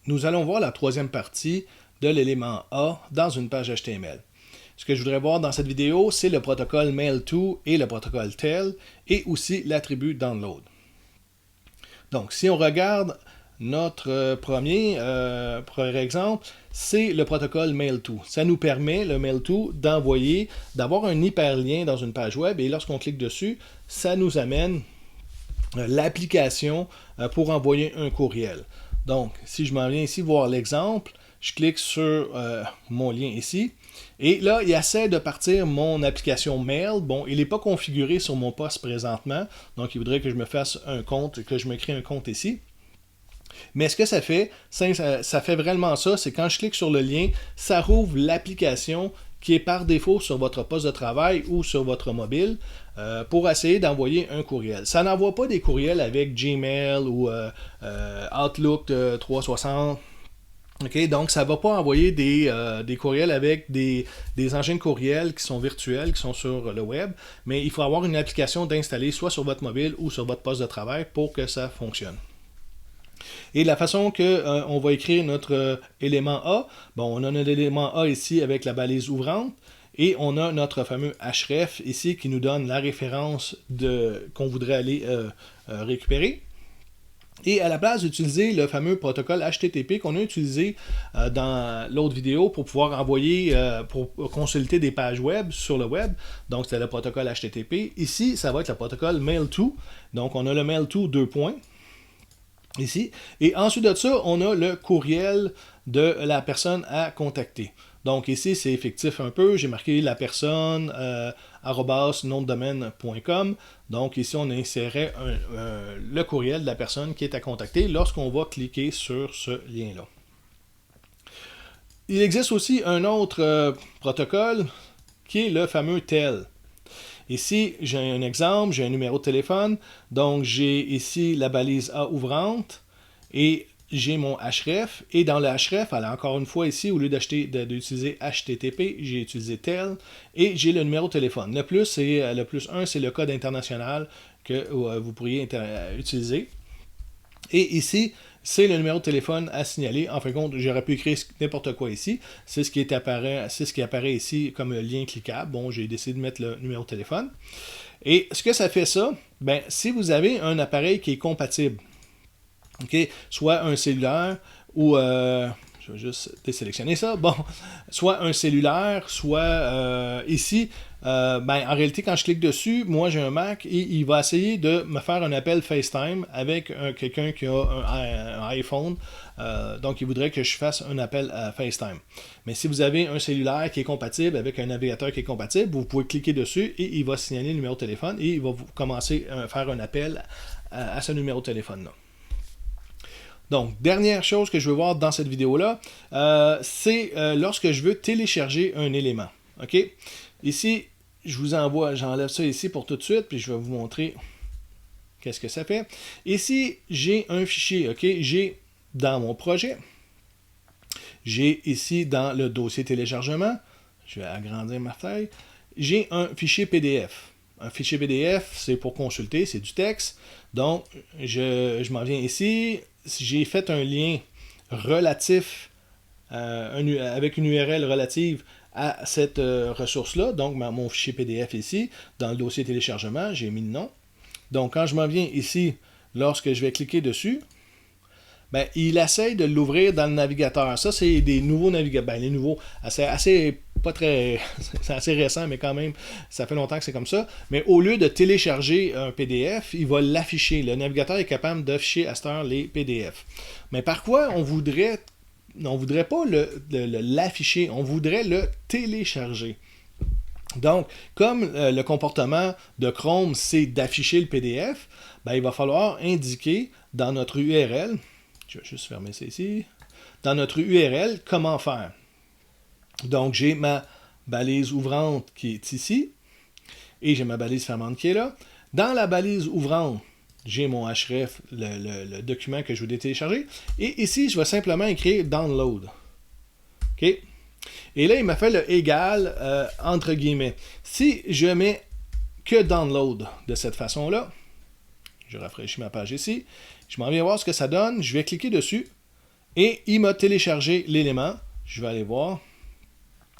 nous allons voir la troisième partie de l'élément A dans une page HTML. Ce que je voudrais voir dans cette vidéo, c'est le protocole mail-to et le protocole tell et aussi l'attribut download. Donc, si on regarde notre premier exemple, c'est le protocole mail-to. Ça nous permet, le mail-to, d'avoir un hyperlien dans une page web et lorsqu'on clique dessus, ça nous amène l'application pour envoyer un courriel. Donc, si je m'en viens ici voir l'exemple, je clique sur mon lien ici. Et là, il essaie de partir mon application mail. Bon, il n'est pas configuré sur mon poste présentement. Donc, il voudrait que je me fasse un compte, que je me crée un compte ici. Mais ce que ça fait, ça fait vraiment ça, c'est quand je clique sur le lien, ça rouvre l'application qui est par défaut sur votre poste de travail ou sur votre mobile pour essayer d'envoyer un courriel. Ça n'envoie pas des courriels avec Gmail ou Outlook 360. Okay, donc, ça ne va pas envoyer des courriels avec des engins de courriel qui sont virtuels, qui sont sur le web, mais il faut avoir une application d'installer soit sur votre mobile ou sur votre poste de travail pour que ça fonctionne. Et la façon qu'on va écrire notre élément A, bon, on a notre élément A ici avec la balise ouvrante, et on a notre fameux href ici qui nous donne la référence qu'on voudrait aller récupérer. Et à la place d'utiliser le fameux protocole HTTP qu'on a utilisé dans l'autre vidéo pour pouvoir envoyer, pour consulter des pages web sur le web, donc c'était le protocole HTTP. Ici, ça va être le protocole mail-to. Donc on a le mail-to 2 points ici. Et ensuite de ça, on a le courriel de la personne à contacter. Donc ici, c'est effectif un peu. J'ai marqué la personne @nomdedomaine.com. Donc ici, on insérait le courriel de la personne qui est à contacter lorsqu'on va cliquer sur ce lien-là. Il existe aussi un autre protocole qui est le fameux tell. Ici, j'ai un exemple, j'ai un numéro de téléphone. Donc j'ai ici la balise A ouvrante et j'ai mon href, et dans le href, alors encore une fois ici, au lieu d'utiliser HTTP, j'ai utilisé tell, et j'ai le numéro de téléphone. Le plus 1, c'est le code international que vous pourriez utiliser. Et ici, c'est le numéro de téléphone à signaler. En fin de compte, j'aurais pu écrire n'importe quoi ici. C'est ce qui apparaît ici comme lien cliquable. Bon, j'ai décidé de mettre le numéro de téléphone. Et ce que ça fait ça, ben, si vous avez un appareil qui est compatible, okay, soit un cellulaire ou je vais juste désélectionner ça. Bon, soit un cellulaire, soit ici, ben, en réalité, quand je clique dessus, moi j'ai un Mac et il va essayer de me faire un appel FaceTime avec quelqu'un qui a un iPhone. Donc, il voudrait que je fasse un appel à FaceTime. Mais si vous avez un cellulaire qui est compatible avec un navigateur qui est compatible, vous pouvez cliquer dessus et il va signaler le numéro de téléphone et il va commencer à faire un appel à ce numéro de téléphone-là. Donc, dernière chose que je veux voir dans cette vidéo-là, c'est lorsque je veux télécharger un élément. OK? Ici, j'enlève ça ici pour tout de suite, puis je vais vous montrer qu'est-ce que ça fait. Ici, j'ai un fichier, OK? J'ai dans mon projet, j'ai ici dans le dossier téléchargement, je vais agrandir ma feuille, j'ai un fichier PDF. Un fichier PDF, c'est pour consulter, c'est du texte. Donc, je m'en viens ici. J'ai fait un lien relatif, avec une URL relative à cette ressource-là. Donc, mon fichier PDF ici, dans le dossier téléchargement, j'ai mis le nom. Donc, quand je m'en viens ici, lorsque je vais cliquer dessus, ben, il essaye de l'ouvrir dans le navigateur. Ça, c'est des nouveaux navigateurs. Ben, les nouveaux, assez pas très. C'est assez récent, mais quand même, ça fait longtemps que c'est comme ça. Mais au lieu de télécharger un PDF, il va l'afficher. Le navigateur est capable d'afficher à cette heure les PDF. Mais par quoi on voudrait pas l'afficher, on voudrait le télécharger. Donc, comme le comportement de Chrome, c'est d'afficher le PDF, ben, il va falloir indiquer dans notre URL, je vais juste fermer ça ici, dans notre URL, comment faire. Donc, j'ai ma balise ouvrante qui est ici, et j'ai ma balise fermante qui est là. Dans la balise ouvrante, j'ai mon href, le document que je veux télécharger, et ici, je vais simplement écrire download. OK? Et là, il m'a fait le égal entre guillemets. Si je mets que download de cette façon-là, je rafraîchis ma page ici, je m'en viens voir ce que ça donne, je vais cliquer dessus, Et il m'a téléchargé l'élément. Je vais aller voir.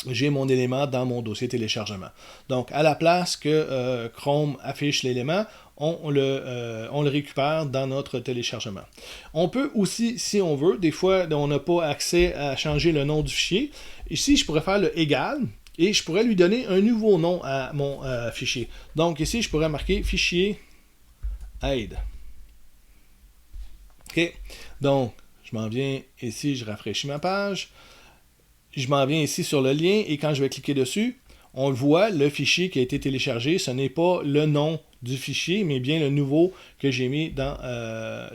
J'ai mon élément dans mon dossier téléchargement. Donc, à la place que Chrome affiche l'élément, on le récupère dans notre téléchargement. On peut aussi, si on veut, des fois, on n'a pas accès à changer le nom du fichier. Ici, je pourrais faire le égal et je pourrais lui donner un nouveau nom à mon fichier. Donc, ici, je pourrais marquer fichier aide. OK. Donc, je m'en viens ici, je rafraîchis ma page. Je m'en viens ici sur le lien et quand je vais cliquer dessus, on voit le fichier qui a été téléchargé. Ce n'est pas le nom du fichier, mais bien le nouveau que j'ai mis dans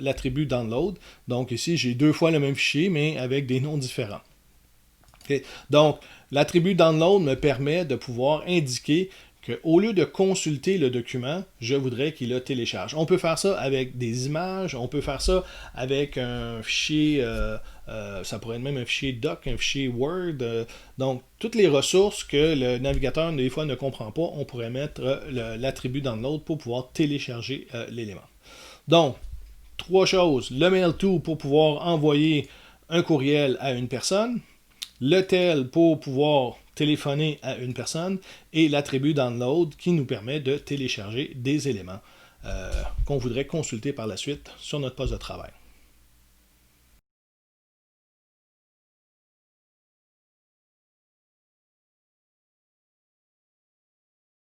l'attribut download. Donc ici, j'ai 2 fois le même fichier, mais avec des noms différents. Okay. Donc, l'attribut download me permet de pouvoir indiquer qu'au lieu de consulter le document, je voudrais qu'il le télécharge. On peut faire ça avec des images, on peut faire ça avec un fichier, ça pourrait être même un fichier doc, un fichier Word. Donc, toutes les ressources que le navigateur, des fois, ne comprend pas, on pourrait mettre l'attribut download pour pouvoir télécharger l'élément. Donc, 3 choses. Le mail to pour pouvoir envoyer un courriel à une personne, le tel pour pouvoir téléphoner à une personne et l'attribut download qui nous permet de télécharger des éléments qu'on voudrait consulter par la suite sur notre poste de travail.